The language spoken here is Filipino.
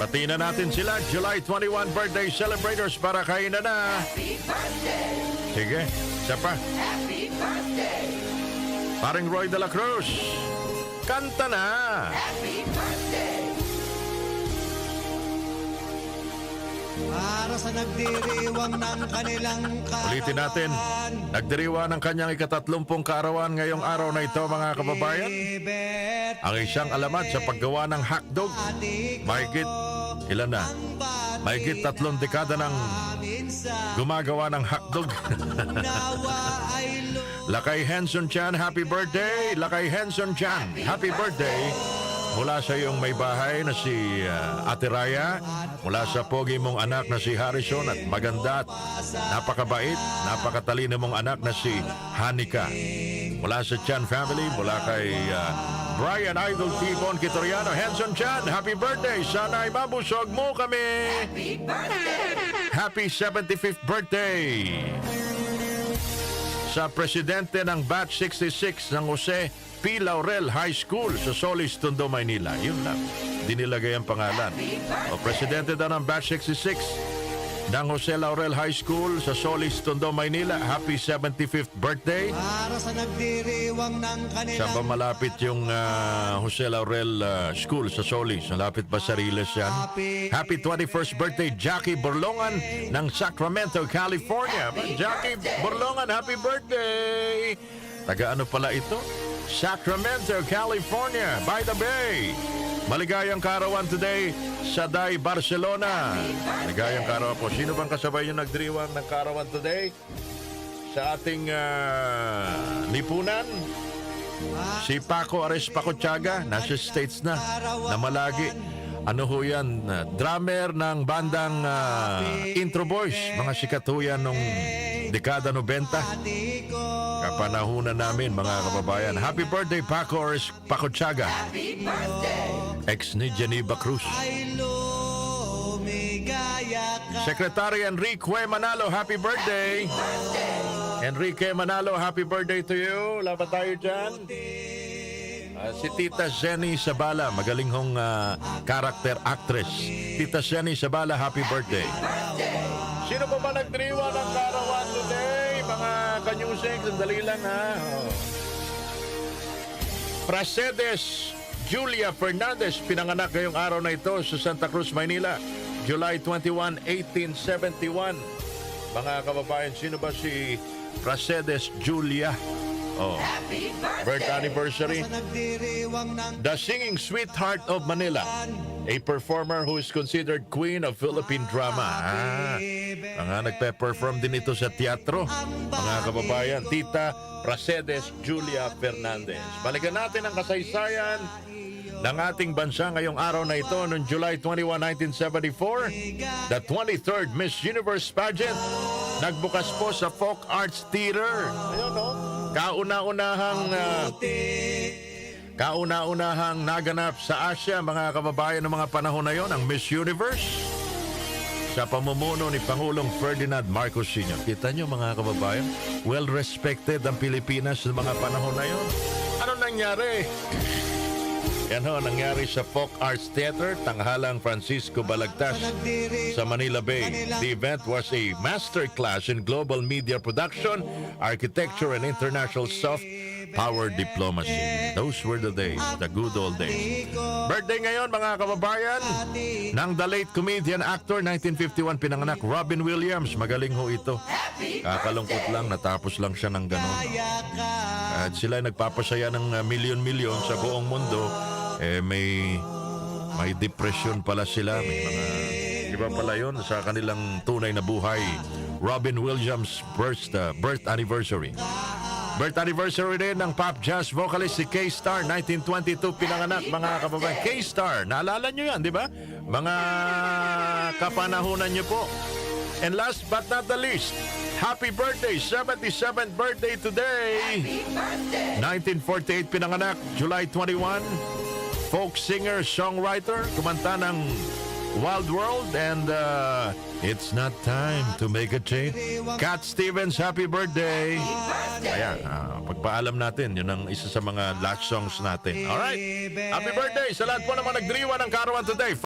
Batiin na natin sila, July 21 birthday celebrators para kainan na. Happy birthday! Sige, isa pa. Happy birthday! Paring Roy de la Cruz, kanta na. Happy birthday! Para sa nagdiriwang ng kanilang karawan. Ulitin natin, nagdiriwa ng kanyang ika-30 kaarawan ngayong araw na ito, mga kababayan. Ibet Ang isang alamat sa paggawa ng hotdog. Mahigit, ilan na? Mahigit 3 dekada nang minsan gumagawa ng hotdog. nawa ay Lakay Henson Chan, happy birthday! Lakay Henson Chan, happy birthday! Mula sa iyong may bahay na si Ate Raya, mula sa pogi mong anak na si Harrison at maganda at napakabait, napakatalino mong anak na si Hanika. Mula sa Chan family, mula kay Brian Idol Tibon Kitoriano, Henson Chan, happy birthday! Sana ay mabusog mo kami! Happy birthday! Happy 75th birthday! Sa presidente ng Batch 66 ng Jose P. Laurel High School sa Solis, Tondo, Maynila. Yun lang. Dinilagay ang pangalan. O presidente daw ng Batch 66 ng Jose Laurel High School sa Solis, Tondo, Maynila. Happy 75th birthday. para sa nagdiriwang ng kanilang Saan ba malapit yung Jose Laurel School sa Solis? Malapit ba sa Riles yan? Happy 21st birthday, Jackie Borlongan ng Sacramento, California. Jackie Borlongan, happy birthday! Taga ano pala ito? Sacramento, California, by the Bay. Maligayang kaarawan today sa Day, Barcelona. Maligayang kaarawan po. Sino bang kasabay yung nagdiriwang ng kaarawan today? Sa ating lipunan, si Paco Ares Pacochaga, nasa States na malagi. Ano ho yan? Drummer ng bandang Intro Boys. Mga sikat ho yan nung dekada 90. Kapanahunan namin, mga kababayan. Happy birthday, Paco Ares Pacochaga. Happy birthday! Ex ni Geneva Cruz. ay lumigaya ka. Secretary Enrique Manalo, happy birthday! Enrique Manalo, happy birthday to you. Laban tayo dyan. Si Tita Jenny Sabala, magaling hong character actress. Tita Jenny Sabala, happy birthday. Sino pa ba nagdiriwa ng karawan today? Mga kanyusik, sandali lang ha. Prasedes Julia Fernandez, pinanganak ngayong araw na ito sa Santa Cruz, Maynila. July 21, 1871. Mga kababayan, sino ba si Prasedes Julia? Oh, Happy birthday! birth anniversary. Sa nagdiriwang ng The Singing Sweetheart of Manila, a performer who is considered queen of Philippine drama. Mga nagpe-perform din ito sa teatro. Mga kababayan, Tita Prasedes Julia Fernandez. Balikan natin ang kasaysayan ng ating bansa ngayong araw na ito noong July 21, 1974. The 23rd Miss Universe pageant nagbukas po sa Folk Arts Theater. Ayun, no? Kauna-unahang naganap sa Asia, mga kababayan, ng mga panahon na yon, ang Miss Universe sa pamumuno ni Pangulong Ferdinand Marcos Sr. Kita nyo, mga kababayan, well-respected ang Pilipinas sa mga panahon na yon. Ano nangyari? Yan ho, nangyari sa Folk Arts Theater, Tanghalang Francisco Balagtas sa Manila Bay. The event was a masterclass in global media production, architecture, and international soft power diplomacy. Those were the days, the good old days. Birthday ngayon, mga kababayan, ng the late comedian actor, 1951 pinanganak, Robin Williams. Magaling ho ito. Kakalungkot lang, natapos lang siya ng ganon. At sila ay nagpapasaya ng milyon-milyon sa buong mundo. May depression pala sila. May mga iba pala yun sa kanilang tunay na buhay. Robin Williams' birth anniversary. Birth anniversary rin ng pop jazz vocalist si K-Star, 1922 pinanganak, mga kababayan. K-Star, naalala nyo yan, di ba? Mga kapanahunan nyo po. And last but not the least, happy birthday, 77th birthday today. 1948 pinanganak, July 21. Folk singer, songwriter, kumanta ng Wild World and It's Not Time to Make a Change. Cat Stevens, happy birthday! Ayan, pagpaalam natin, yun ang isa sa mga last songs natin. Alright, happy birthday sa lahat po naman nagdiriwa ng karawan today.